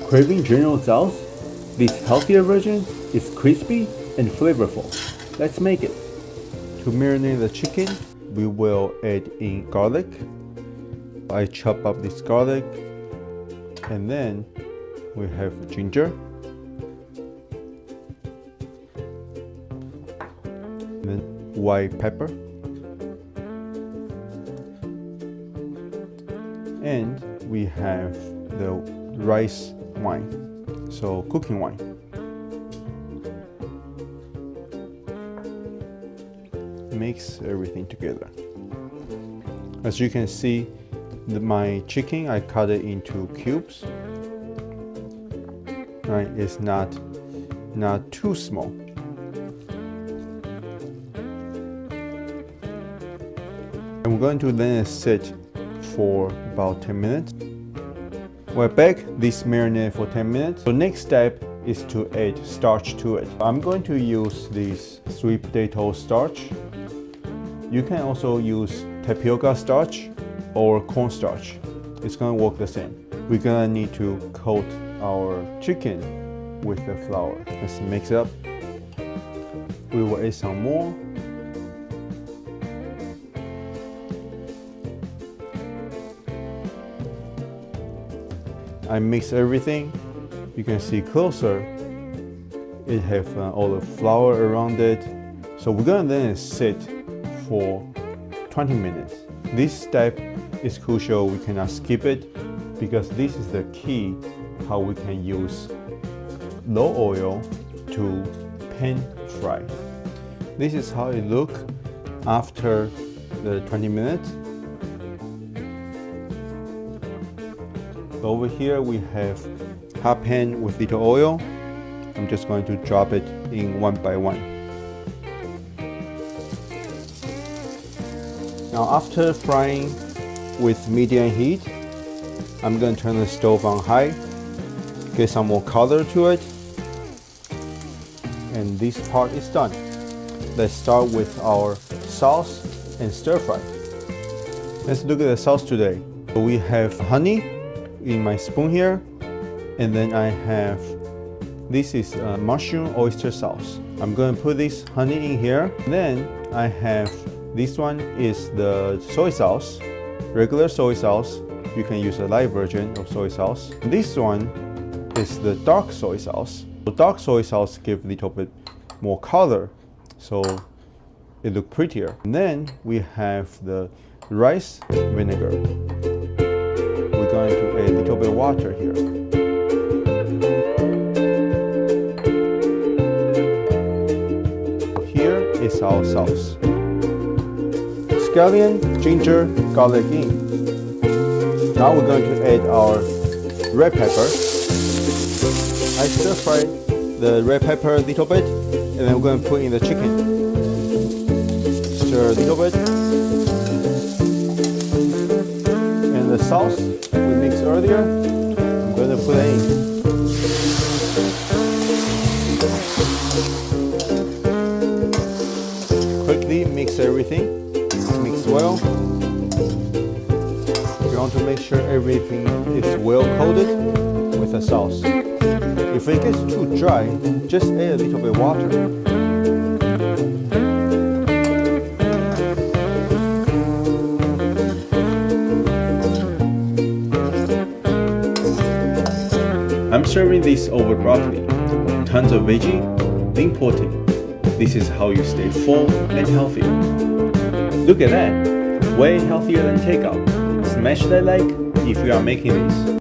Craving General Tso's? This healthier version is crispy and flavorful. Let's make it. To marinate the chicken, we will add in garlic. I chop up this garlic, and then we have ginger, and then white pepper, and we have the rice wine, so cooking wine. Mix everything together. As you can see, my chicken, I cut it into cubes. Right, it's not too small. And we're going to let it sit for about 10 minutes. We're back this marinade for 10 minutes. So next step is to add starch to it. I'm going to use this sweet potato starch. You can also use tapioca starch or cornstarch. It's gonna work the same. We're gonna need to coat our chicken with the flour. Let's mix it up. We will add some more. I mix everything. You can see closer. It has all the flour around it. So we're gonna let it sit for 20 minutes. This step is crucial. We cannot skip it because this is the key how we can use low oil to pan fry. This is how it looks after the 20 minutes. Over here we have hot pan with little oil. I'm just going to drop it in one by one. Now after frying with medium heat, I'm going to turn the stove on high, get some more color to it, and this part is done. Let's start with our sauce and stir fry. Let's look at the sauce today. We have honey in my spoon here, and then I have, this is mushroom oyster sauce. I'm going to put this honey in here. Then I have, this one is the soy sauce, regular soy sauce. You can use a light version of soy sauce. This one is the dark soy sauce. The dark soy sauce gives a little bit more color, so it looks prettier. And then we have the rice vinegar. We're going to add a little bit of water here. Here is our sauce. Scallion, ginger, garlic in. Now we're going to add our red pepper. I stir fry the red pepper a little bit, and then we're going to put in the chicken. Stir a little bit. And the sauce we mixed earlier, I'm going to put it in. Quickly mix everything. Mix well. You want to make sure everything is well coated with the sauce. If it gets too dry, just add a little bit of water. I'm serving this over broccoli. Tons of veggie, lean protein. This is how you stay full and healthy. Look at that, way healthier than takeout. Smash that like if you are making this.